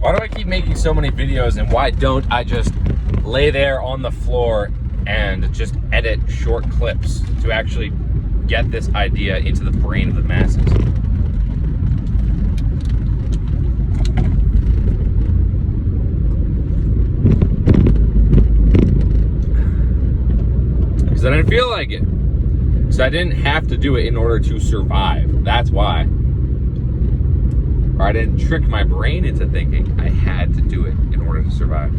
Why do I keep making so many videos, and why don't I just lay there on the floor and just edit short clips to actually get this idea into the brain of the masses? Because I didn't feel like it. So I didn't have to do it in order to survive. That's why. Or I didn't trick my brain into thinking I had to do it in order to survive.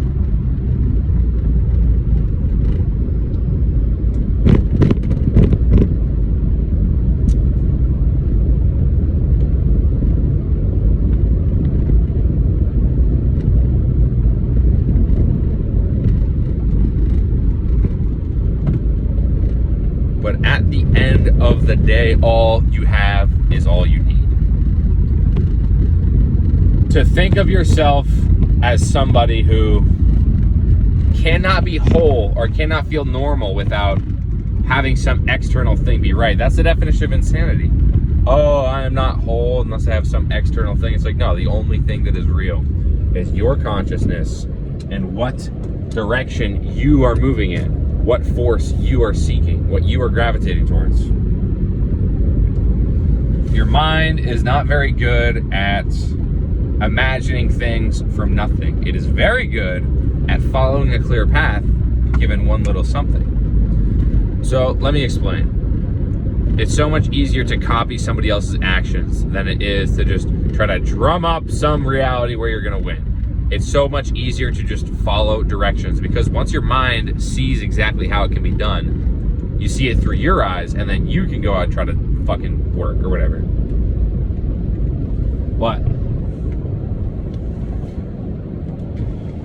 But at the end of the day, all you have is all you need. To think of yourself as somebody who cannot be whole or cannot feel normal without having some external thing be right. That's the definition of insanity. Oh, I am not whole unless I have some external thing. It's like, no, the only thing that is real is your consciousness and what direction you are moving in, what force you are seeking, what you are gravitating towards. Your mind is not very good at imagining things from nothing. It is very good at following a clear path given one little something. So let me explain. It's so much easier to copy somebody else's actions than it is to just try to drum up some reality where you're gonna win. It's so much easier to just follow directions, because once your mind sees exactly how it can be done, you see it through your eyes, and then you can go out and try to fucking work or whatever. But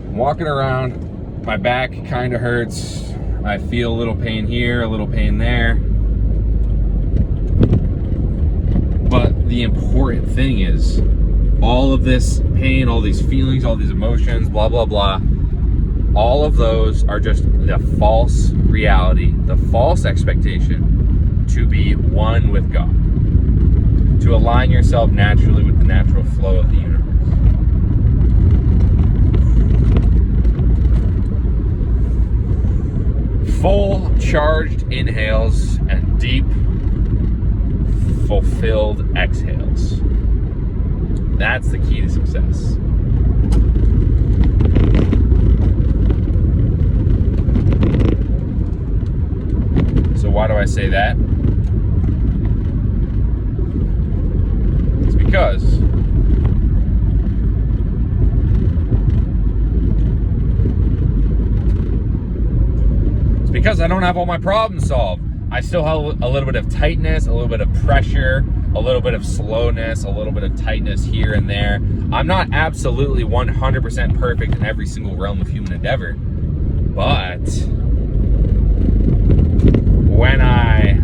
I'm walking around, my back kind of hurts. I feel a little pain here, a little pain there. But the important thing is, all of this pain, all these feelings, all these emotions, blah, blah, blah, all of those are just the false reality, the false expectation to be one with God, to align yourself naturally with the natural flow of the universe. Full charged inhales and deep fulfilled exhales. That's the key to success. So why do I say that? It's because I don't have all my problems solved. I still have a little bit of tightness, a little bit of pressure, a little bit of slowness, a little bit of tightness here and there. I'm not absolutely 100% perfect in every single realm of human endeavor, but when I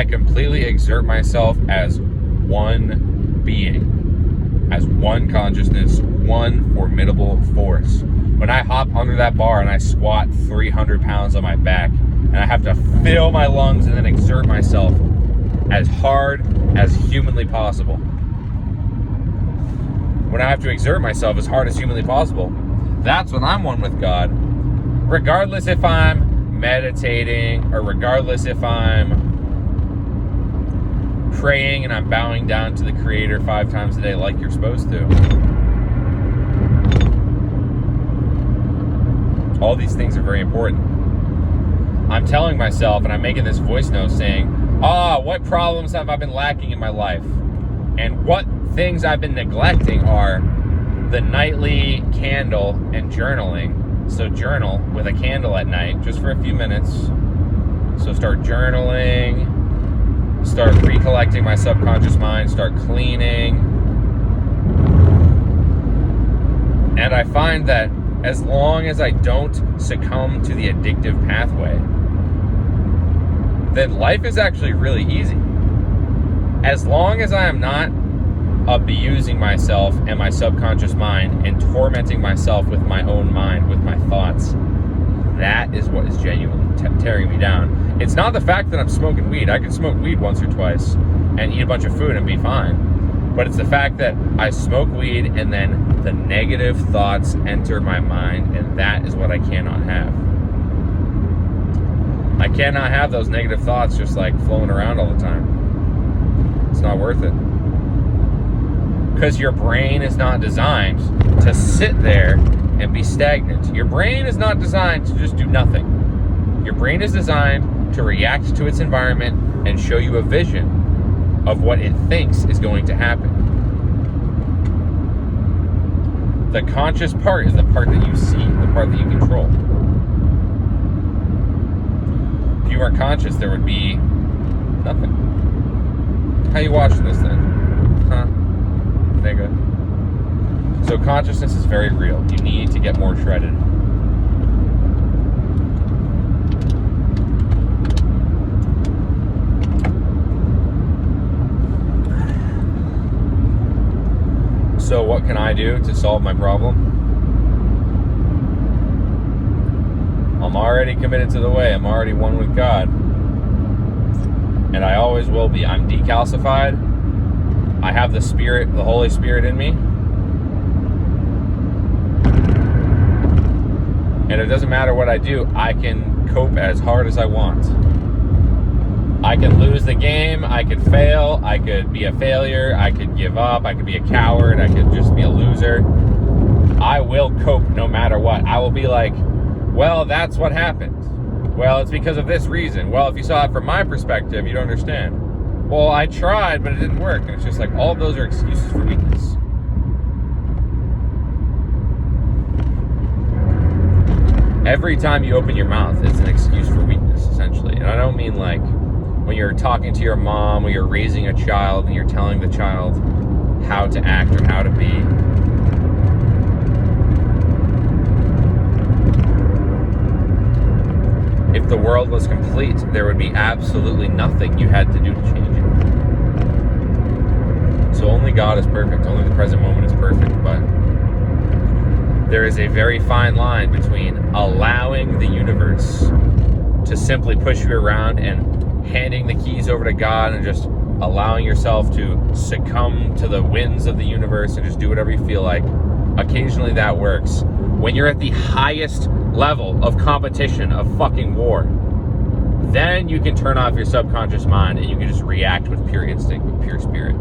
completely exert myself as one being, as one consciousness, one formidable force. When I hop under that bar and I squat 300 pounds on my back, and I have to fill my lungs and then exert myself as hard as humanly possible. When I have to exert myself as hard as humanly possible, that's when I'm one with God. Regardless if I'm meditating, or regardless if I'm praying and I'm bowing down to the Creator 5 times a day like you're supposed to. All these things are very important. I'm telling myself, and I'm making this voice note saying, what problems have I been lacking in my life? And what things I've been neglecting are the nightly candle and journaling. So journal with a candle at night, just for a few minutes. So start journaling, start recollecting my subconscious mind, start cleaning. And I find that as long as I don't succumb to the addictive pathway, then life is actually really easy. As long as I am not abusing myself and my subconscious mind and tormenting myself with my own mind, with my thoughts, that that is what is genuinely tearing me down. It's not the fact that I'm smoking weed. I can smoke weed once or twice and eat a bunch of food and be fine. But it's the fact that I smoke weed and then the negative thoughts enter my mind, and that is what I cannot have. I cannot have those negative thoughts just like flowing around all the time. It's not worth it. Because your brain is not designed to sit there and be stagnant. Your brain is not designed to just do nothing. Your brain is designed to react to its environment and show you a vision of what it thinks is going to happen. The conscious part is the part that you see, the part that you control. If you weren't conscious, there would be nothing. How you watching this then? Huh? Nigga. So consciousness is very real. You need to get more shredded. So what can I do to solve my problem? I'm already committed to the way. I'm already one with God. And I always will be. I'm decalcified. I have the Spirit, the Holy Spirit in me. And it doesn't matter what I do, I can cope as hard as I want. I can lose the game, I could fail, I could be a failure, I could give up, I could be a coward, I could just be a loser. I will cope no matter what. I will be like, well, that's what happened. Well, it's because of this reason. Well, if you saw it from my perspective, you'd understand. Well, I tried, but it didn't work. And it's just like, all of those are excuses for weakness. Every time you open your mouth, it's an excuse for weakness, essentially. And I don't mean like when you're talking to your mom, when you're raising a child and you're telling the child how to act or how to be. If the world was complete, there would be absolutely nothing you had to do to change it. So only God is perfect. Only the present moment is perfect. But there is a very fine line between allowing the universe to simply push you around and handing the keys over to God and just allowing yourself to succumb to the winds of the universe and just do whatever you feel like. Occasionally that works. When you're at the highest level of competition, of fucking war, then you can turn off your subconscious mind and you can just react with pure instinct, with pure spirit.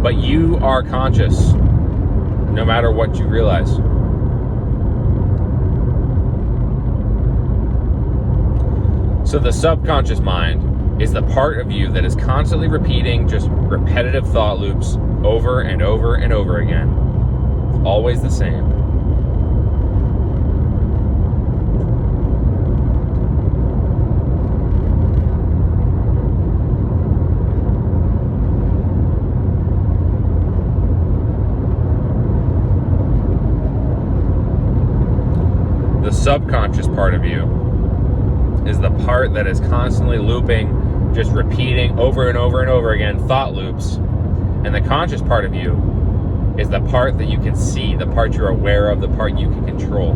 But you are conscious no matter what you realize. So the subconscious mind is the part of you that is constantly repeating just repetitive thought loops over and over and over again. Always the same. The subconscious part of you is the part that is constantly looping, just repeating over and over and over again thought loops. And the conscious part of you is the part that you can see, the part you're aware of, the part you can control.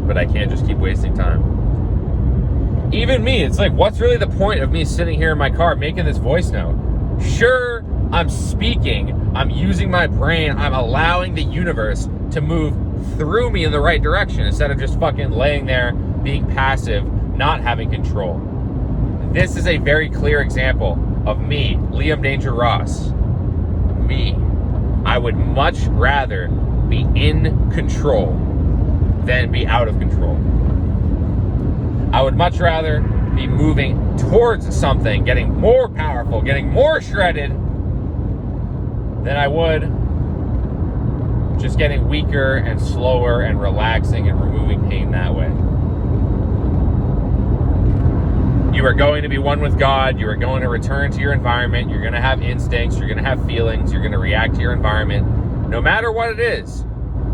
But I can't just keep wasting time. Even me, it's like, what's really the point of me sitting here in my car making this voice note? Sure, I'm speaking, I'm using my brain, I'm allowing the universe to move through me in the right direction instead of just fucking laying there, being passive, not having control. This is a very clear example of me, Liam Danger Ross. Me. I would much rather be in control than be out of control. I would much rather be moving towards something, getting more powerful, getting more shredded, than I would just getting weaker and slower and relaxing and removing pain that way. You are going to be one with God. You are going to return to your environment. You're going to have instincts. You're going to have feelings. You're going to react to your environment. No matter what it is,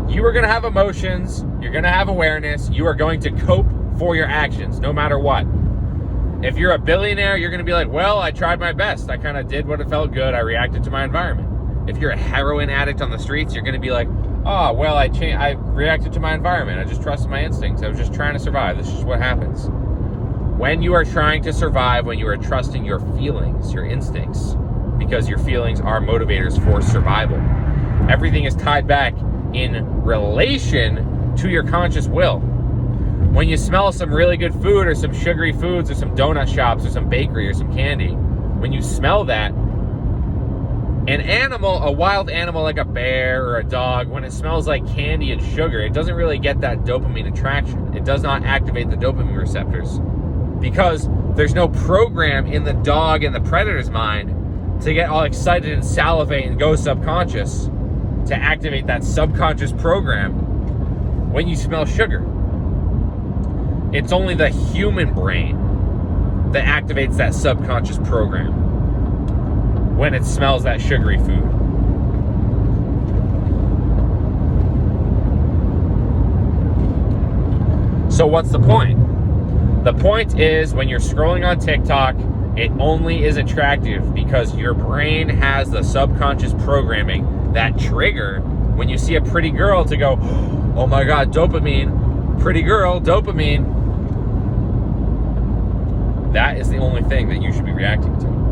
you are going to have emotions. You're going to have awareness. You are going to cope for your actions, no matter what. If you're a billionaire, you're going to be like, well, I tried my best. I kind of did what it felt good. I reacted to my environment. If you're a heroin addict on the streets, you're going to be like, oh, well, I reacted to my environment. I just trusted my instincts. I was just trying to survive. This is just what happens. When you are trying to survive, when you are trusting your feelings, your instincts, because your feelings are motivators for survival. Everything is tied back in relation to your conscious will. When you smell some really good food or some sugary foods or some donut shops or some bakery or some candy, when you smell that, an animal, a wild animal like a bear or a dog, when it smells like candy and sugar, it doesn't really get that dopamine attraction. It does not activate the dopamine receptors because there's no program in the dog and the predator's mind to get all excited and salivate and go subconscious to activate that subconscious program when you smell sugar. It's only the human brain that activates that subconscious program when it smells that sugary food. So what's the point? The point is when you're scrolling on TikTok, it only is attractive because your brain has the subconscious programming, that trigger when you see a pretty girl to go, oh my God, dopamine, pretty girl, dopamine. That is the only thing that you should be reacting to.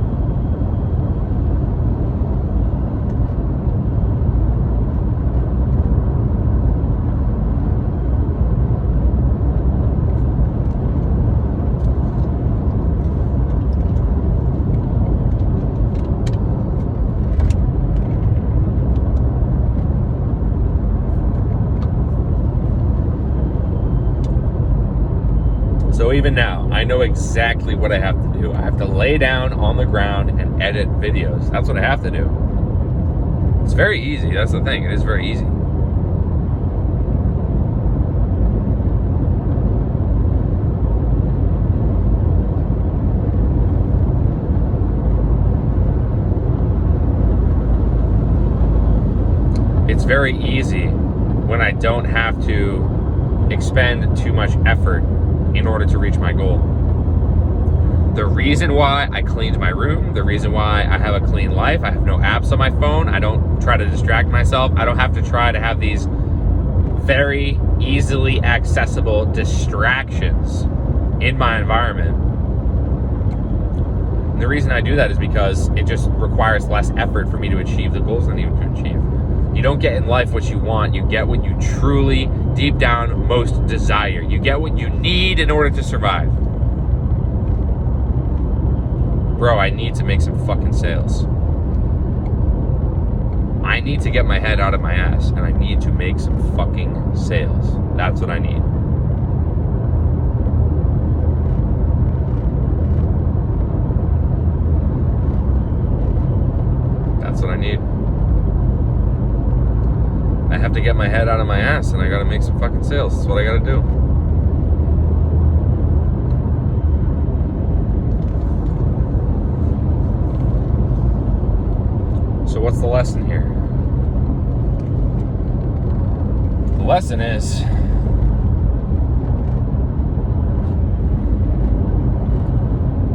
So even now, I know exactly what I have to do. I have to lay down on the ground and edit videos. That's what I have to do. It's very easy. That's the thing. It is very easy. It's very easy when I don't have to expend too much effort in order to reach my goal. The reason why I cleaned my room, the reason why I have a clean life, I have no apps on my phone, I don't try to distract myself, I don't have to try to have these very easily accessible distractions in my environment. And the reason I do that is because it just requires less effort for me to achieve the goals I need to achieve. You don't get in life what you want, you get what you truly, deep down, most desire. You get what you need in order to survive. Bro, I need to make some fucking sales. I need to get my head out of my ass, and I need to make some fucking sales. That's what I need. That's what I need. I have to get my head out of my ass and I gotta make some fucking sales. That's what I gotta do. So what's the lesson here? The lesson is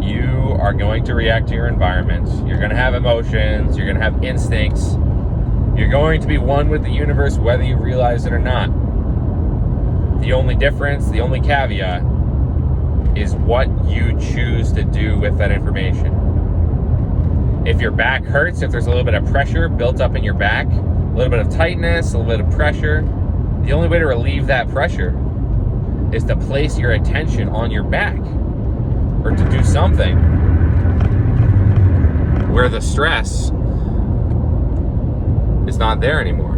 you are going to react to your environment. You're gonna have emotions, you're gonna have instincts. You're going to be one with the universe whether you realize it or not. The only difference, the only caveat, is what you choose to do with that information. If your back hurts, if there's a little bit of pressure built up in your back, a little bit of tightness, a little bit of pressure, the only way to relieve that pressure is to place your attention on your back or to do something where the stress is not there anymore.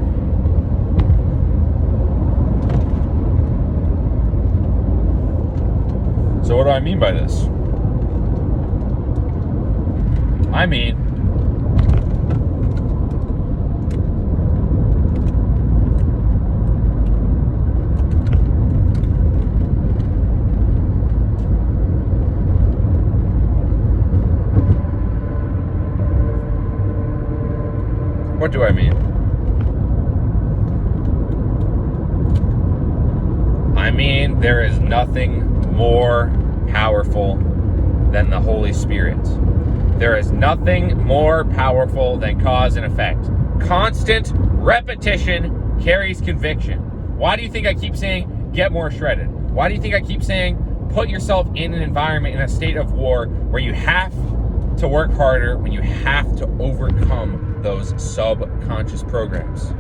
So what do I mean by this? I mean, what do I mean? I mean, there is nothing more powerful than the Holy Spirit. There is nothing more powerful than cause and effect. Constant repetition carries conviction. Why do you think I keep saying get more shredded? Why do you think I keep saying put yourself in an environment, in a state of war where you have to work harder, when you have to overcome those subconscious programs?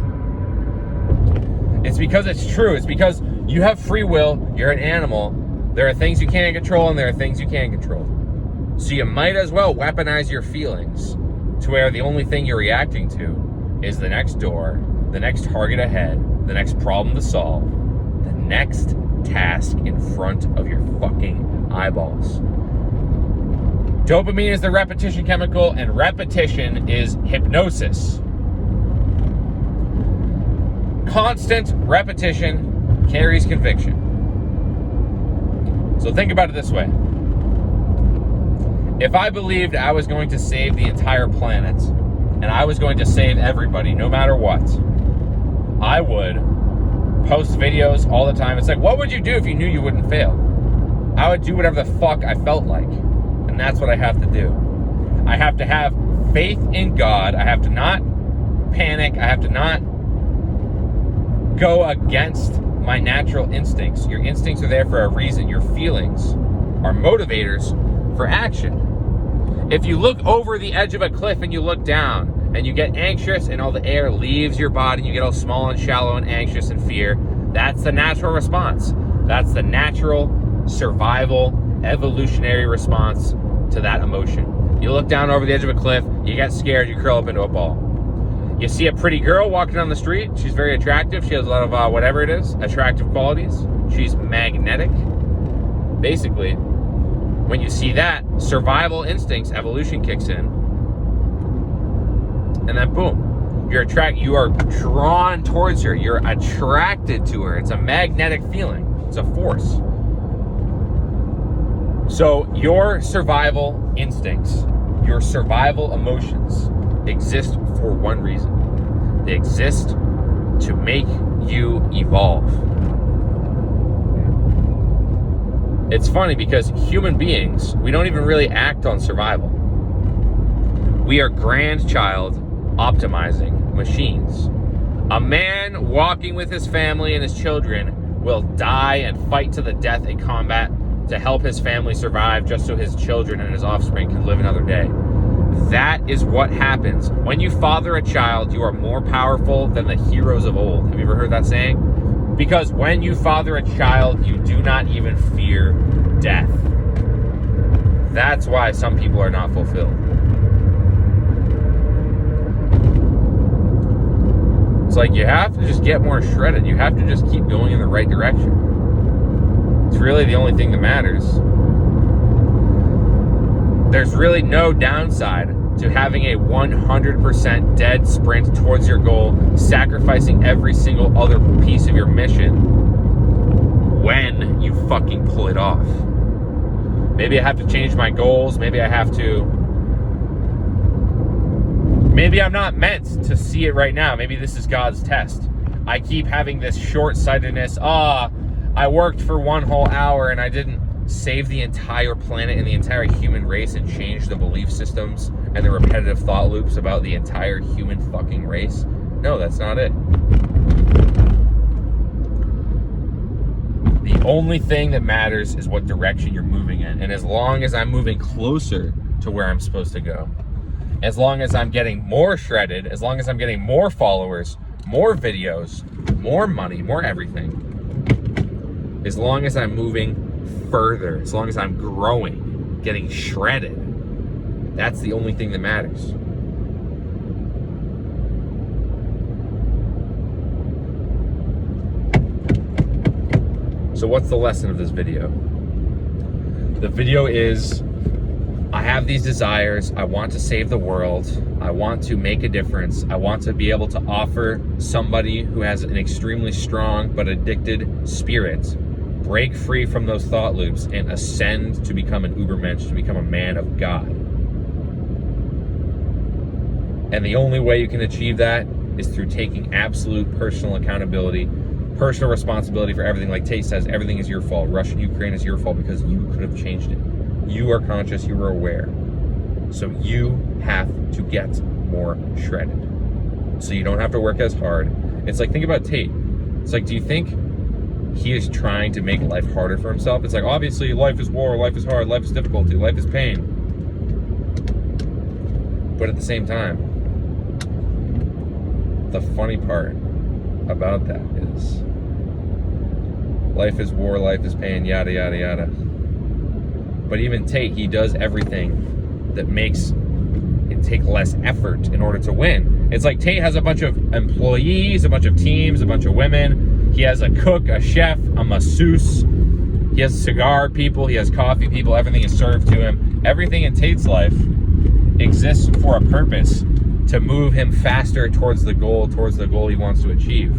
It's because it's true. It's because you have free will. You're an animal. There are things you can't control and there are things you can control. So you might as well weaponize your feelings to where the only thing you're reacting to is the next door, the next target ahead, the next problem to solve, the next task in front of your fucking eyeballs. Dopamine is the repetition chemical, and repetition is hypnosis. Constant repetition carries conviction. So think about it this way. If I believed I was going to save the entire planet, and I was going to save everybody, no matter what, I would post videos all the time. It's like, what would you do if you knew you wouldn't fail? I would do whatever the fuck I felt like. And that's what I have to do. I have to have faith in God. I have to not panic. I have to not go against my natural instincts. Your instincts are there for a reason. Your feelings are motivators for action. If you look over the edge of a cliff and you look down and you get anxious and all the air leaves your body and you get all small and shallow and anxious and fear, that's the natural response. That's the natural survival, evolutionary response to that emotion. You look down over the edge of a cliff, you get scared, you curl up into a ball. You see a pretty girl walking down the street, she's very attractive, she has a lot of whatever it is, attractive qualities. She's magnetic. Basically, when you see that, survival instincts, evolution kicks in, and then boom, you are drawn towards her, you're attracted to her. It's a magnetic feeling, it's a force. So your survival instincts, your survival emotions exist for one reason. They exist to make you evolve. It's funny because human beings, we don't even really act on survival. We are grandchild optimizing machines. A man walking with his family and his children will die and fight to the death in combat to help his family survive just so his children and his offspring can live another day. That is what happens. When you father a child, you are more powerful than the heroes of old. Have you ever heard that saying? Because when you father a child, you do not even fear death. That's why some people are not fulfilled. It's like you have to just get more shredded. You have to just keep going in the right direction. It's really the only thing that matters. There's really no downside to having a 100% dead sprint towards your goal, sacrificing every single other piece of your mission when you fucking pull it off. Maybe I have to change my goals. Maybe I'm not meant to see it right now. Maybe this is God's test. I keep having this short-sightedness. I worked for 1 whole hour and I didn't save the entire planet and the entire human race and change the belief systems and the repetitive thought loops about the entire human fucking race. No, that's not it. The only thing that matters is what direction you're moving in. And as long as I'm moving closer to where I'm supposed to go, as long as I'm getting more shredded, as long as I'm getting more followers, more videos, more money, more everything, as long as I'm moving further, as long as I'm growing, getting shredded, that's the only thing that matters. So what's the lesson of this video? The video is, I have these desires. I want to save the world. I want to make a difference. I want to be able to offer somebody who has an extremely strong but addicted spirit break free from those thought loops and ascend to become an Ubermensch, to become a man of God. And the only way you can achieve that is through taking absolute personal accountability, personal responsibility for everything. Like Tate says, everything is your fault. Russia and Ukraine is your fault because you could have changed it. You are conscious, you are aware. So you have to get more shredded. So you don't have to work as hard. It's like, think about Tate. It's like, do you think he is trying to make life harder for himself? It's like, obviously, life is war, life is hard, life is difficulty, life is pain. But at the same time, the funny part about that is life is war, life is pain, yada, yada, yada. But even Tate, he does everything that makes it take less effort in order to win. It's like Tate has a bunch of employees, a bunch of teams, a bunch of women. He has a cook, a chef, a masseuse. He has cigar people, he has coffee people, everything is served to him. Everything in Tate's life exists for a purpose, to move him faster towards the goal he wants to achieve.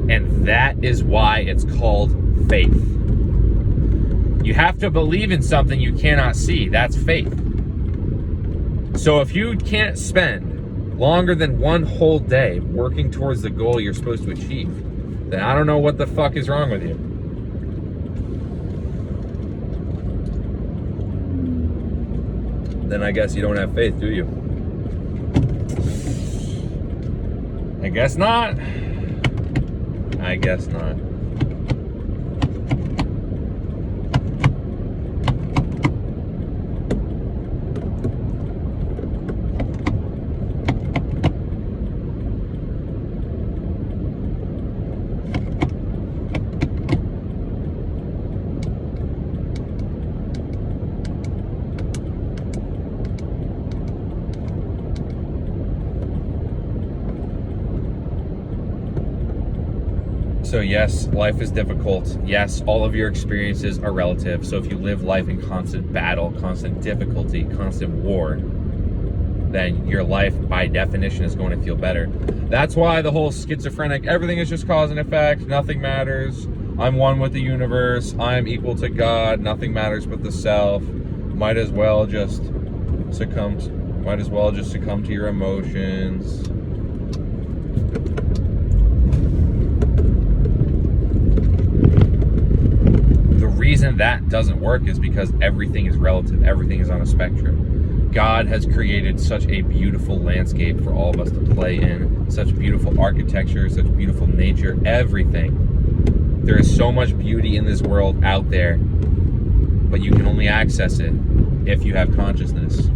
And that is why it's called faith. You have to believe in something you cannot see. That's faith. So if you can't spend longer than one whole day working towards the goal you're supposed to achieve, then I don't know what the fuck is wrong with you. Then I guess you don't have faith, do you? I guess not. I guess not. So yes, life is difficult. Yes, all of your experiences are relative. So if you live life in constant battle, constant difficulty, constant war, then your life by definition is going to feel better. That's why the whole schizophrenic, everything is just cause and effect, nothing matters, I'm one with the universe, I'm equal to God, nothing matters but the self, might as well just succumb to your emotions. The reason that doesn't work is because everything is relative, everything is on a spectrum. God has created such a beautiful landscape for all of us to play in, such beautiful architecture, such beautiful nature, everything. There is so much beauty in this world out there, but you can only access it if you have consciousness.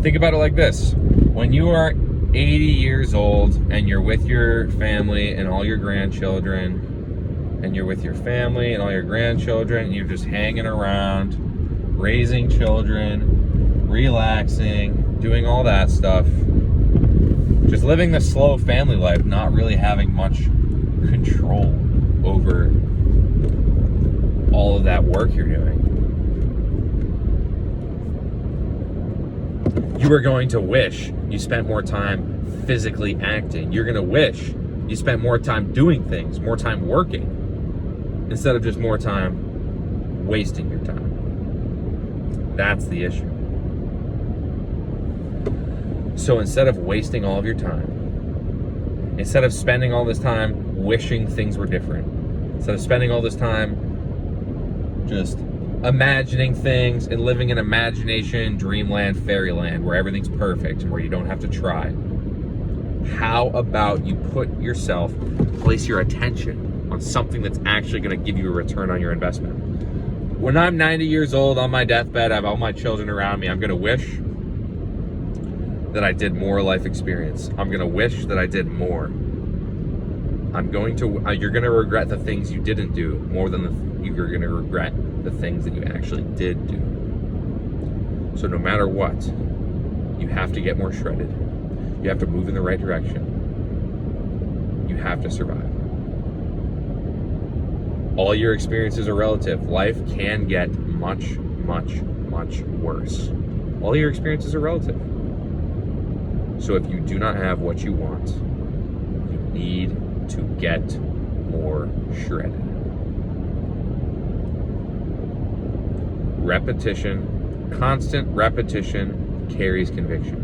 Think about it like this. When you are 80 years old and you're with your family and all your grandchildren, and you're with your family and all your grandchildren, and you're just hanging around, raising children, relaxing, doing all that stuff, just living the slow family life, not really having much control over all of that work you're doing. You are going to wish you spent more time physically acting. You're going to wish you spent more time doing things, more time working, instead of just more time wasting your time. That's the issue. So instead of wasting all of your time, instead of spending all this time wishing things were different, instead of spending all this time just imagining things and living in imagination, dreamland, fairyland, where everything's perfect and where you don't have to try, how about you place your attention on something that's actually going to give you a return on your investment? When I'm 90 years old on my deathbed, I have all my children around me, I'm going to wish that I did more life experience. I'm going to wish that I did more. You're going to regret the things you didn't do more than you're going to regret the things that you actually did do. So no matter what, you have to get more shredded. You have to move in the right direction. You have to survive. All your experiences are relative. Life can get much, much, much worse. All your experiences are relative. So if you do not have what you want, you need to get more shredded. Repetition, constant repetition carries conviction.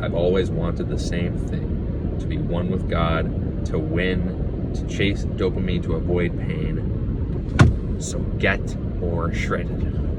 I've always wanted the same thing, to be one with God, to win, to chase dopamine to avoid pain. So get more shredded.